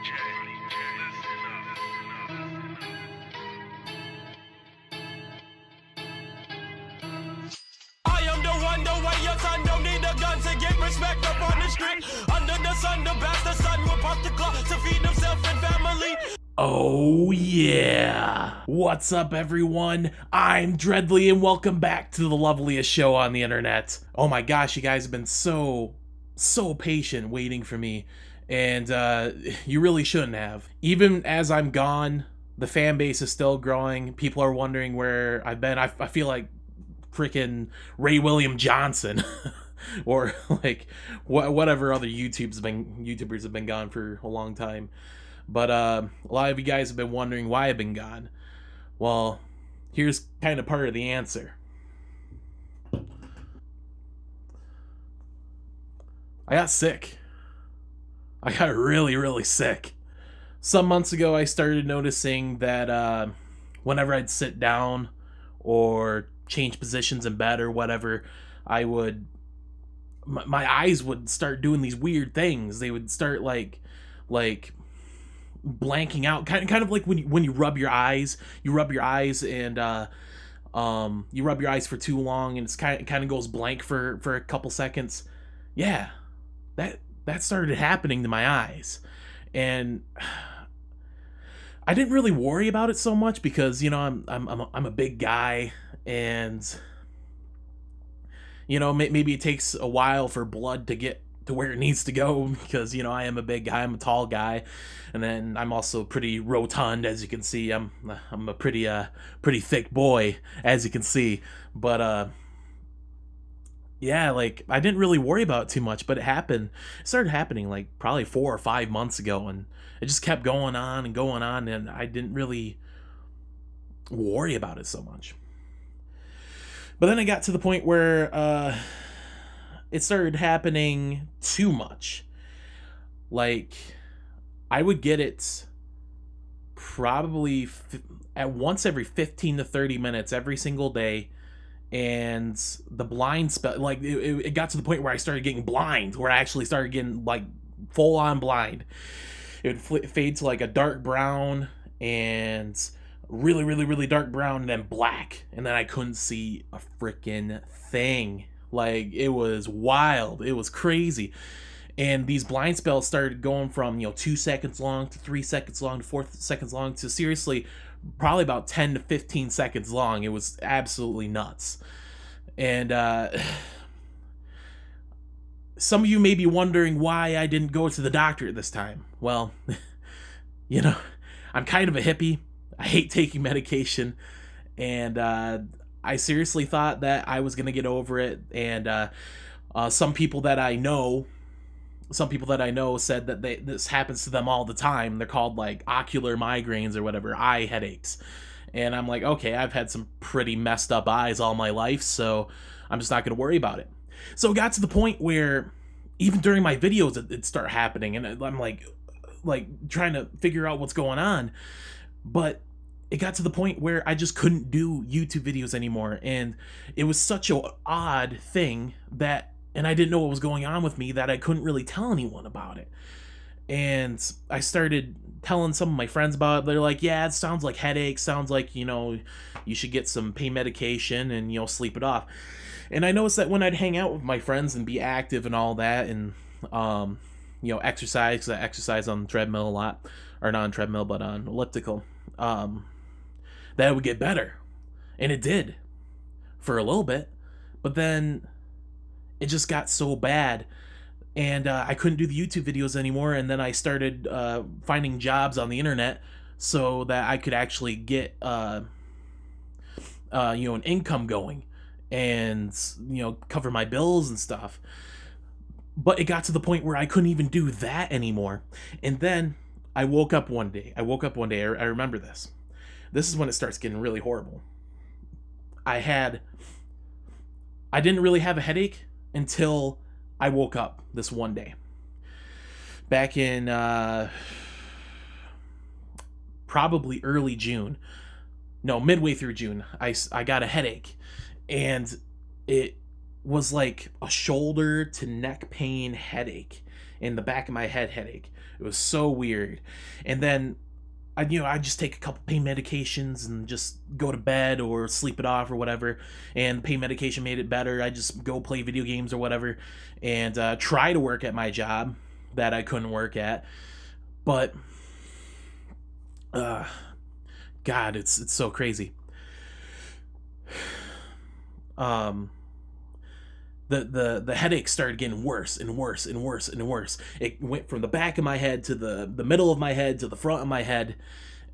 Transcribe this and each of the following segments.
I am the one, the way your son don't need a gun to get respect up on the street. Under the sun, the bastard son will pop the clock to feed himself and family. Oh yeah! What's up everyone? I'm Dreadly and welcome back to the loveliest show on the internet. Oh my gosh, you guys have been so patient waiting for me, and you really shouldn't have. Even as I'm gone, the fan base is still growing. People are wondering where I've been. I feel like freaking Ray William Johnson. Or like whatever other YouTubers have been gone for a long time. But a lot of you guys have been wondering why I've been gone. Well, here's kind of part of the answer. I got sick. I got really sick. Some months ago, I started noticing that whenever I'd sit down or change positions in bed or whatever, my eyes would start doing these weird things. They would start like blanking out, kind of like when you rub your eyes, and you rub your eyes for too long, and it's kind of goes blank for a couple seconds. Yeah, that started happening to my eyes, and I didn't really worry about it so much because I'm a big guy, and maybe it takes a while for blood to get to where it needs to go because I am a big guy, I'm a tall guy, and then I'm also pretty rotund, as you can see. I'm a pretty thick boy, as you can see. But yeah, like I didn't really worry about it too much, but it started happening like probably 4 or 5 months ago, and it just kept going on, and I didn't really worry about it so much. But then it got to the point where it started happening too much. Like, I would get it probably at once every 15 to 30 minutes every single day, and the blind spell, like, it got to the point where I started getting blind, where I actually started getting, like, full-on blind. It would fade to, like, a dark brown, and really dark brown, and then black, and then I couldn't see a freaking thing. Like, it was wild. It was crazy. And these blind spells started going from 2 seconds long to 3 seconds long to 4 seconds long to seriously probably about 10 to 15 seconds long. It was absolutely nuts. And some of you may be wondering why I didn't go to the doctor this time. Well, I'm kind of a hippie. I hate taking medication, and I seriously thought that I was gonna get over it. And some people that I know said that this happens to them all the time. They're called like ocular migraines or whatever, eye headaches. And I'm like, okay, I've had some pretty messed up eyes all my life, so I'm just not gonna worry about it. So it got to the point where even during my videos it'd start happening, and I'm like trying to figure out what's going on. But it got to the point where I just couldn't do YouTube videos anymore, and it was such an odd thing and I didn't know what was going on with me, that I couldn't really tell anyone about it. And I started telling some of my friends about it. They're like, yeah, it sounds like headaches, sounds like, you should get some pain medication and, sleep it off. And I noticed that when I'd hang out with my friends and be active and all that, and, exercise, because I exercise on the treadmill a lot, or not on treadmill, but on elliptical, that it would get better. And it did for a little bit, but then it just got so bad, and I couldn't do the YouTube videos anymore. And then I started finding jobs on the internet so that I could actually get an income going and cover my bills and stuff. But it got to the point where I couldn't even do that anymore. And then I woke up one day. I remember this. This is when it starts getting really horrible. I didn't really have a headache until I woke up this one day. Back in probably early June. No, midway through June, I got a headache. And it was like a shoulder to neck pain headache. and the back of my head headache. It was so weird. And then I just take a couple pain medications and just go to bed or sleep it off or whatever. And the pain medication made it better. I just go play video games or whatever, and try to work at my job that I couldn't work at. But God, it's so crazy. Um, the headache started getting worse and worse and worse and worse. It went from the back of my head to the middle of my head to the front of my head,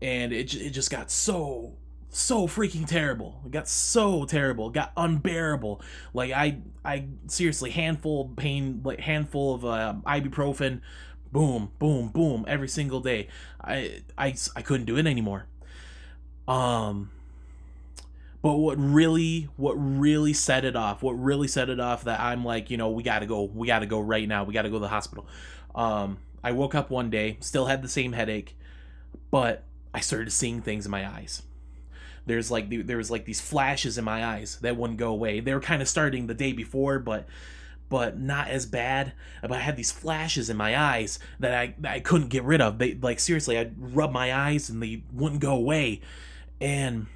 and it just got so freaking terrible. It got so terrible. It got unbearable. Like I seriously, handful of pain, like handful of ibuprofen, boom boom boom every single day. I couldn't do it anymore. Um but what really set it off, that I'm like, we gotta go right now, we gotta go to the hospital. I woke up one day, still had the same headache, but I started seeing things in my eyes. There was like these flashes in my eyes that wouldn't go away. They were kind of starting the day before, but not as bad. But I had these flashes in my eyes that I couldn't get rid of. They, like, seriously, I'd rub my eyes and they wouldn't go away. And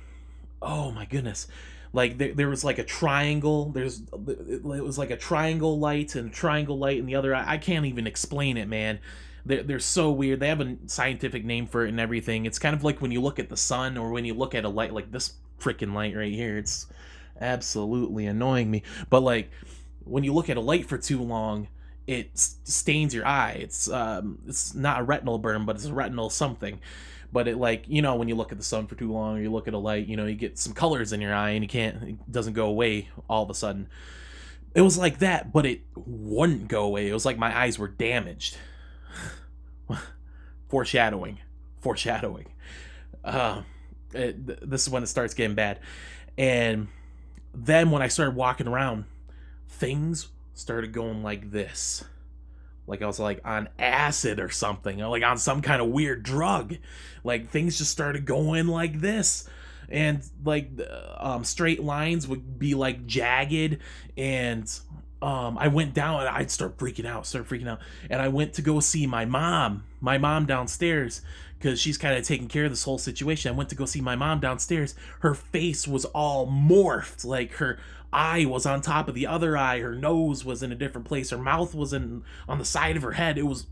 oh my goodness, like there was like a triangle. It was like a triangle light and a triangle light in the other eye. I can't even explain it, man. They're so weird. They have a scientific name for it and everything. It's kind of like when you look at the sun, or when you look at a light like this freaking light right here. It's absolutely annoying me. But like, when you look at a light for too long, it stains your eye. It's not a retinal burn, but it's a retinal something. But it, like, when you look at the sun for too long, or you look at a light, you get some colors in your eye, and it doesn't go away all of a sudden. It was like that, but it wouldn't go away. It was like my eyes were damaged. Foreshadowing. This is when it starts getting bad. And then when I started walking around, things started going like this. Like I was like on acid or something, or like on some kind of weird drug. Like things just started going like this. And like straight lines would be like jagged, and I went down and I'd start freaking out. And I went to go see my mom downstairs, because she's kind of taking care of this whole situation. I went to go see my mom downstairs. Her face was all morphed. Like her eye was on top of the other eye. Her nose was in a different place. Her mouth was on the side of her head. It was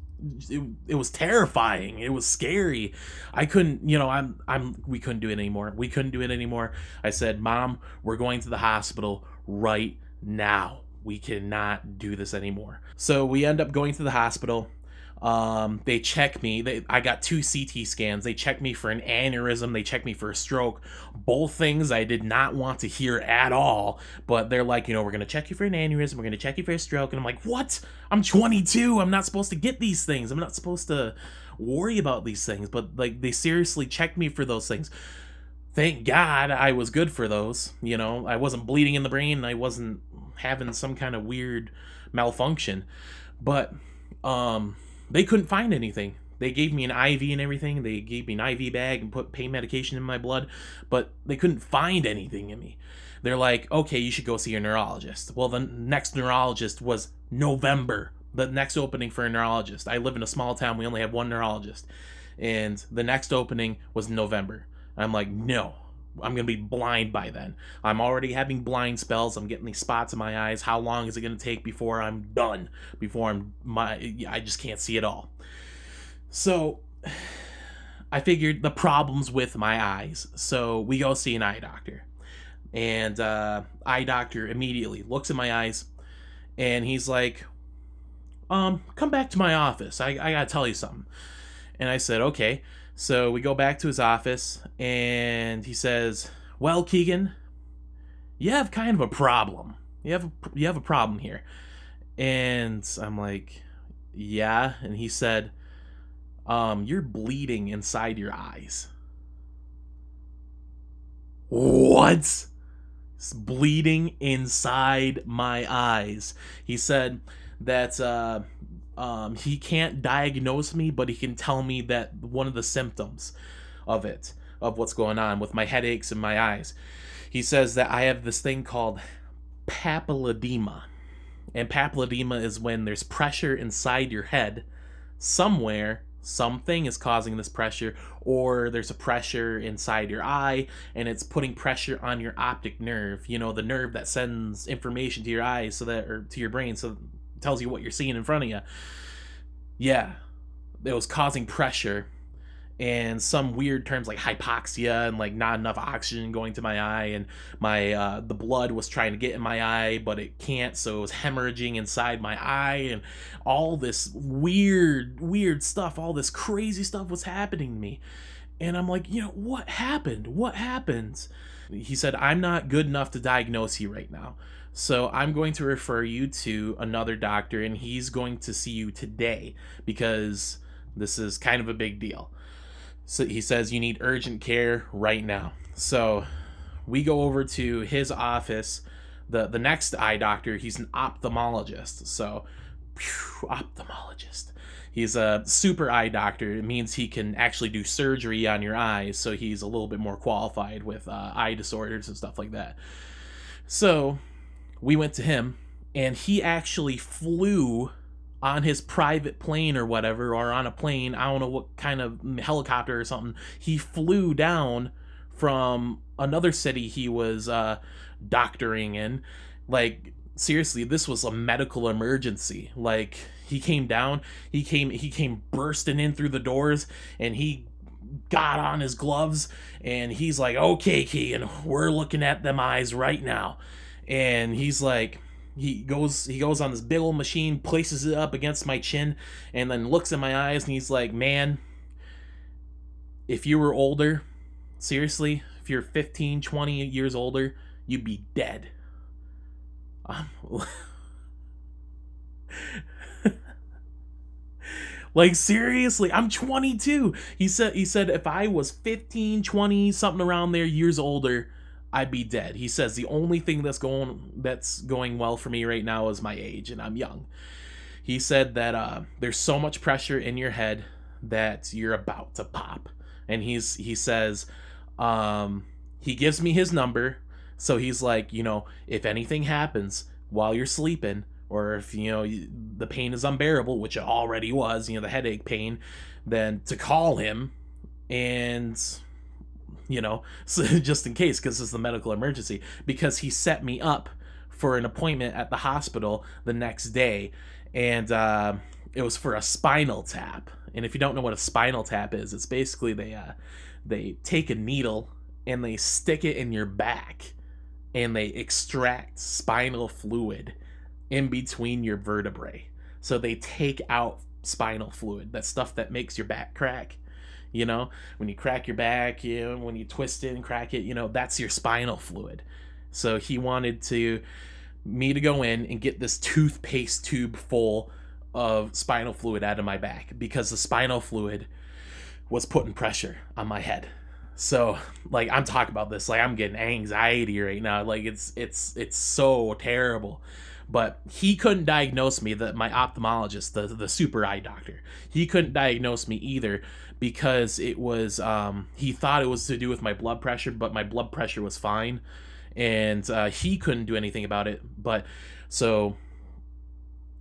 terrifying. It was scary. I couldn't, we couldn't do it anymore. I said, Mom, we're going to the hospital right now. We cannot do this anymore. So we end up going to the hospital. They check me. I got 2 CT scans. They checked me for an aneurysm. They checked me for a stroke. Both things I did not want to hear at all. But they're like, we're going to check you for an aneurysm. We're going to check you for a stroke. And I'm like, what? I'm 22. I'm not supposed to get these things. I'm not supposed to worry about these things. But like, they seriously checked me for those things. Thank God I was good for those. I wasn't bleeding in the brain. I wasn't having some kind of weird malfunction. But, they couldn't find anything. They gave me an IV and everything. They gave me an IV bag and put pain medication in my blood, but they couldn't find anything in me. They're like, okay, you should go see your neurologist. Well, the next neurologist was November, the next opening for a neurologist. I live in a small town. We only have one neurologist. And the next opening was November. I'm like, no, I'm going to be blind by then. I'm already having blind spells. I'm getting these spots in my eyes. How long is it going to take before I'm done? I just can't see at all. So I figured the problem's with my eyes. So we go see an eye doctor. And eye doctor immediately looks at my eyes, and he's like, come back to my office. I got to tell you something. And I said, okay. So we go back to his office, and he says, well, Keegan, you have kind of a problem. You have a problem here. And I'm like, yeah. And he said, you're bleeding inside your eyes. What? It's bleeding inside my eyes. He said that he can't diagnose me, but he can tell me that one of the symptoms of what's going on with my headaches and my eyes. He says that I have this thing called papilledema. And papilledema is when there's pressure inside your head somewhere. Something is causing this pressure, or there's a pressure inside your eye and it's putting pressure on your optic nerve, the nerve that sends information to your eyes, or to your brain, so it tells you what you're seeing in front of you. Yeah, it was causing pressure, and some weird terms like hypoxia and like not enough oxygen going to my eye, and my the blood was trying to get in my eye but it can't, so it was hemorrhaging inside my eye, and all this weird stuff, all this crazy stuff was happening to me. And I'm like, what happened? He said, I'm not good enough to diagnose you right now, so I'm going to refer you to another doctor, and he's going to see you today because this is kind of a big deal. So he says you need urgent care right now. So we go over to his office. The next eye doctor, he's an ophthalmologist. So, ophthalmologist. He's a super eye doctor. It means he can actually do surgery on your eyes. So he's a little bit more qualified with eye disorders and stuff like that. So we went to him, and he actually flew on his private plane or whatever, or on a plane, I don't know what kind of helicopter or something. He flew down from another city he was doctoring in. Like, seriously, this was a medical emergency. Like, he came down, he came bursting in through the doors, and he got on his gloves, and he's like, okay, Keegan, we're looking at them eyes right now. And he's like, he goes on this big old machine, places it up against my chin, and then looks in my eyes, and he's like, man, if you were older, seriously, if you're 15, 20 years older, you'd be dead. Like, seriously, I'm 22. He said if I was 15, 20, something around there years older, I'd be dead. He says the only thing that's going well for me right now is my age, and I'm young. He said that there's so much pressure in your head that you're about to pop. And he says he gives me his number, so he's like, if anything happens while you're sleeping, or if the pain is unbearable, which it already was, the headache pain, then to call him, and so just in case, because it's the medical emergency, because he set me up for an appointment at the hospital the next day, and it was for a spinal tap. And if you don't know what a spinal tap is, it's basically they take a needle and they stick it in your back, and they extract spinal fluid in between your vertebrae. So they take out spinal fluid, that stuff that makes your back crack. When you crack your back, when you twist it and crack it, that's your spinal fluid. So he wanted me to go in and get this toothpaste tube full of spinal fluid out of my back, because the spinal fluid was putting pressure on my head. So, like, I'm talking about this, like, I'm getting anxiety right now. Like, it's so terrible. But he couldn't diagnose me, my ophthalmologist, the super eye doctor. He couldn't diagnose me either, because it was, he thought it was to do with my blood pressure, but my blood pressure was fine. And he couldn't do anything about it. But, so,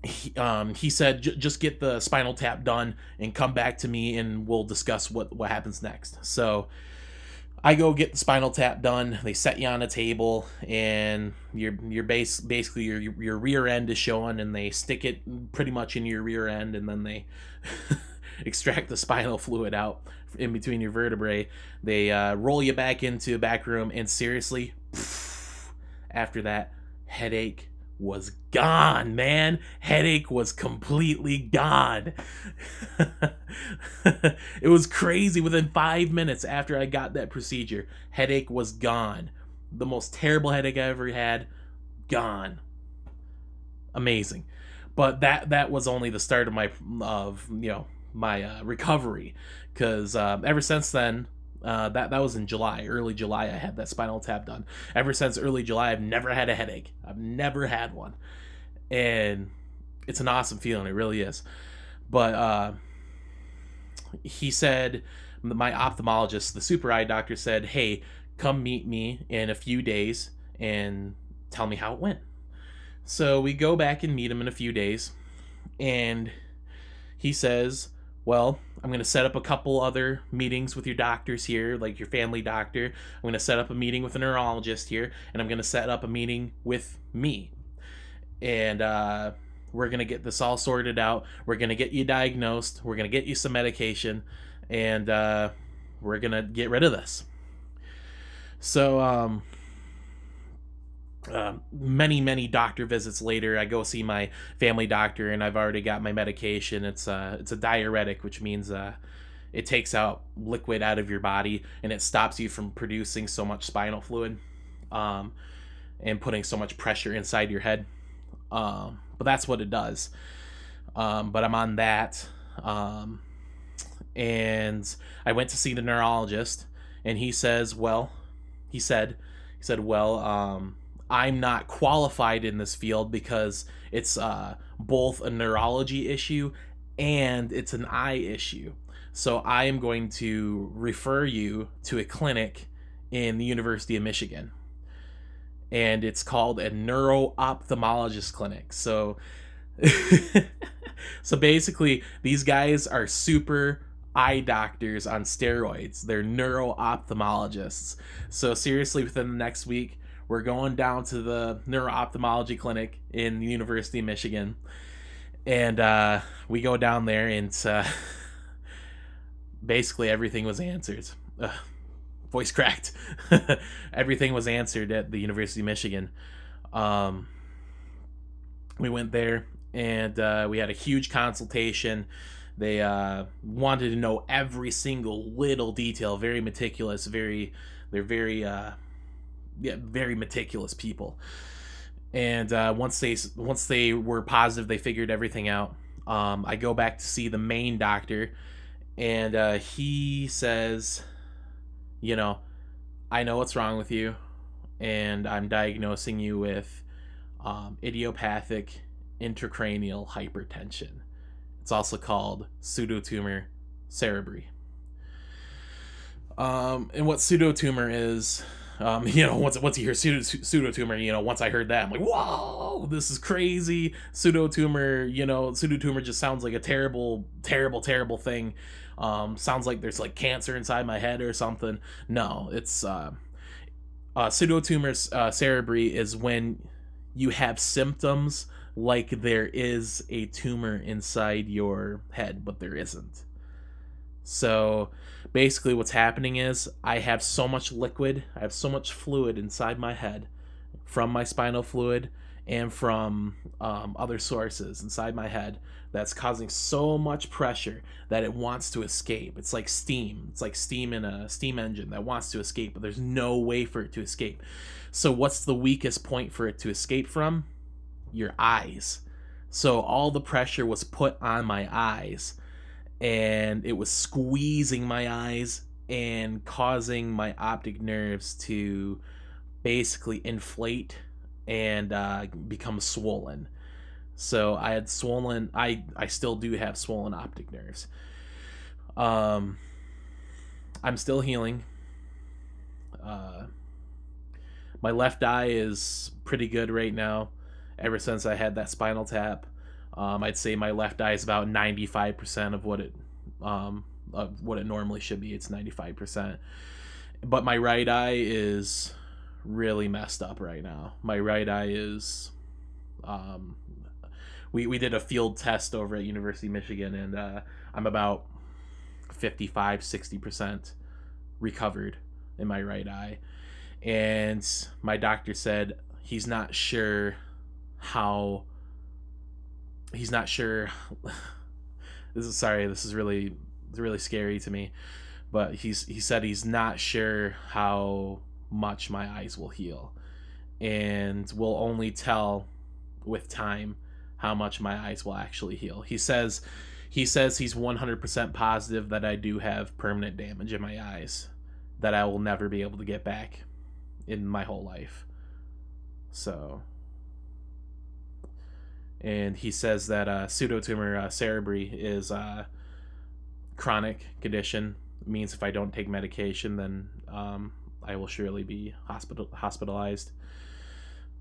he said, just get the spinal tap done and come back to me, and we'll discuss what happens next. So I go get the spinal tap done. They set you on a table, and your basically your rear end is showing, and they stick it pretty much in your rear end, and then they extract the spinal fluid out in between your vertebrae. They roll you back into a back room, and seriously, after that, headache was gone, man. Headache was completely gone. It was crazy. Within 5 minutes after I got that procedure, headache was gone. The most terrible headache I ever had, gone. Amazing. But that was only the start of my recovery, because ever since then, that was in early July, I had that spinal tap done. Ever since early July, I've never had a headache. I've never had one. And it's an awesome feeling. It really is. But he said, my ophthalmologist, the super eye doctor, said, hey, come meet me in a few days and tell me how it went. So we go back and meet him in a few days, and he says, well, I'm going to set up a couple other meetings with your doctors here, like your family doctor. I'm going to set up a meeting with a neurologist here, and I'm going to set up a meeting with me. And we're going to get this all sorted out. We're going to get you diagnosed. We're going to get you some medication, and we're going to get rid of this. So, many doctor visits later, I go see my family doctor, and I've already got my medication. It's a diuretic, which means it takes out liquid out of your body, and it stops you from producing so much spinal fluid, and putting so much pressure inside your head. But that's what it does. But I'm on that, and I went to see the neurologist, and he says, well, he said, well, I'm not qualified in this field because it's both a neurology issue and it's an eye issue. So I am going to refer you to a clinic in the University of Michigan. And it's called a neuro-ophthalmologist clinic. So so basically these guys are super eye doctors on steroids. They're neuro-ophthalmologists. So seriously, within the next week, we're going down to the neuro-ophthalmology clinic in the University of Michigan, and we go down there, and basically everything was answered. Voice cracked. Everything was answered at the University of Michigan. We went there, and we had a huge consultation. They wanted to know every single little detail, very meticulous, they're very very meticulous people. And once they were positive, they figured everything out. I go back to see the main doctor, and he says, I know what's wrong with you, and I'm diagnosing you with idiopathic intracranial hypertension. It's also called pseudotumor cerebri. And what pseudotumor is, once you hear pseudotumor, once I heard that, I'm like, whoa, this is crazy. Pseudotumor just sounds like a terrible thing. Sounds like there's like cancer inside my head or something. No, it's pseudotumor cerebri is when you have symptoms like there is a tumor inside your head, but there isn't. So basically what's happening is I have so much fluid inside my head from my spinal fluid and from other sources inside my head that's causing so much pressure that it wants to escape. It's like steam. It's like steam in a steam engine that wants to escape, but there's no way for it to escape. So what's the weakest point for it to escape from? Your eyes. So all the pressure was put on my eyes, and it was squeezing my eyes and causing my optic nerves to basically inflate and become swollen. So I had swollen, I still do have swollen optic nerves. I'm still healing. My left eye is pretty good right now. Ever since I had that spinal tap, I'd say my left eye is about 95% of what it normally should be. It's 95%. But my right eye is really messed up right now. My right eye is we did a field test over at University of Michigan, and I'm about 55-60% recovered in my right eye. And my doctor said he's not sure how this is really scary to me, but he said he's not sure how much my eyes will heal, and we'll only tell with time how much my eyes will actually heal. He says he's 100% positive that I do have permanent damage in my eyes that I will never be able to get back in my whole life. So, and he says that pseudotumor cerebri is a chronic condition. It means if I don't take medication, then I will surely be hospitalized.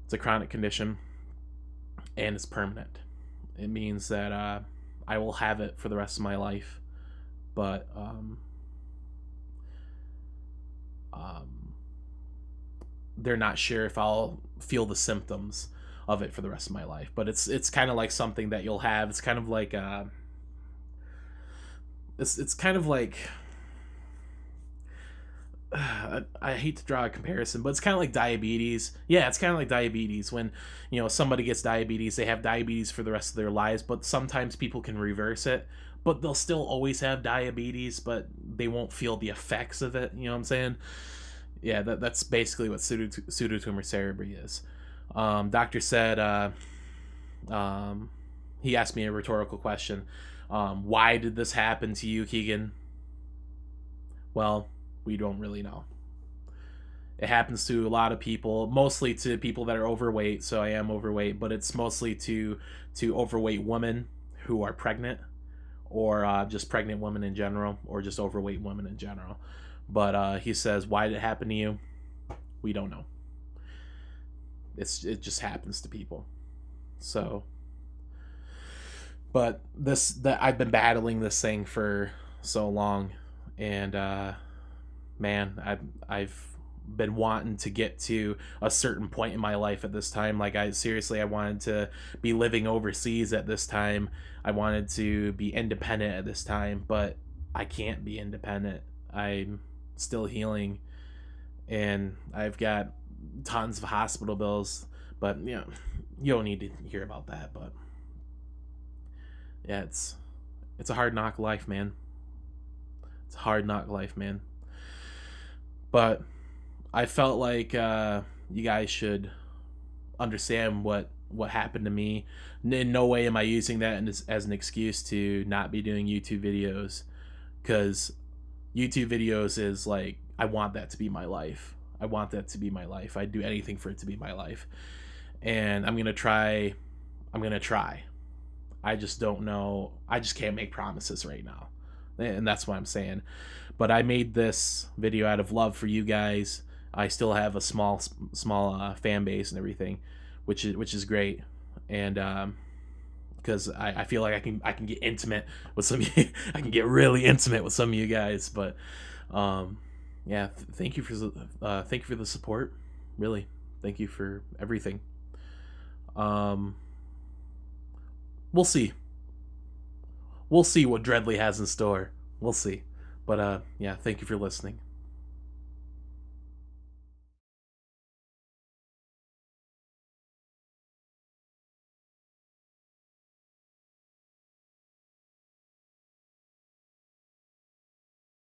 It's a chronic condition. and it's permanent. It means that I will have it for the rest of my life, but um, they're not sure if I'll feel the symptoms of it for the rest of my life. But it's kind of like something that you'll have. It's kind of like it's kind of like I hate to draw a comparison, but it's kind of like diabetes. Yeah, it's kind of like diabetes. When somebody gets diabetes, they have diabetes for the rest of their lives, but sometimes people can reverse it. But they'll still always have diabetes, but they won't feel the effects of it. You know what I'm saying? Yeah, that's basically what pseudotumor cerebri is. Doctor said, he asked me a rhetorical question. Why did this happen to you, Keegan? Well, we don't really know. It happens to a lot of people, mostly to people that are overweight. So I am overweight, but it's mostly to overweight women who are pregnant, or just pregnant women in general, or just overweight women in general. But he says, why did it happen to you? We don't know. It just happens to people. So, but that I've been battling this thing for so long, and man, I've been wanting to get to a certain point in my life at this time. Like, I wanted to be living overseas at this time. I wanted to be independent at this time, but I can't be independent. I'm still healing, and I've got tons of hospital bills. But you don't need to hear about that. But yeah, it's a hard knock life, man. It's a hard knock life, man. But I felt like you guys should understand what happened to me. In no way am I using that as an excuse to not be doing YouTube videos, because YouTube videos is like, I want that to be my life. I want that to be my life. I'd do anything for it to be my life. And I'm gonna try. I just don't know. I just can't make promises right now. And that's what I'm saying. But I made this video out of love for you guys. I still have a small fan base and everything, which is great. And because I feel like I can get intimate with some of you. I can get really intimate with some of you guys. But yeah, thank you for the support. Really, thank you for everything. We'll see. We'll see what Dreadly has in store. We'll see. But yeah, thank you for listening.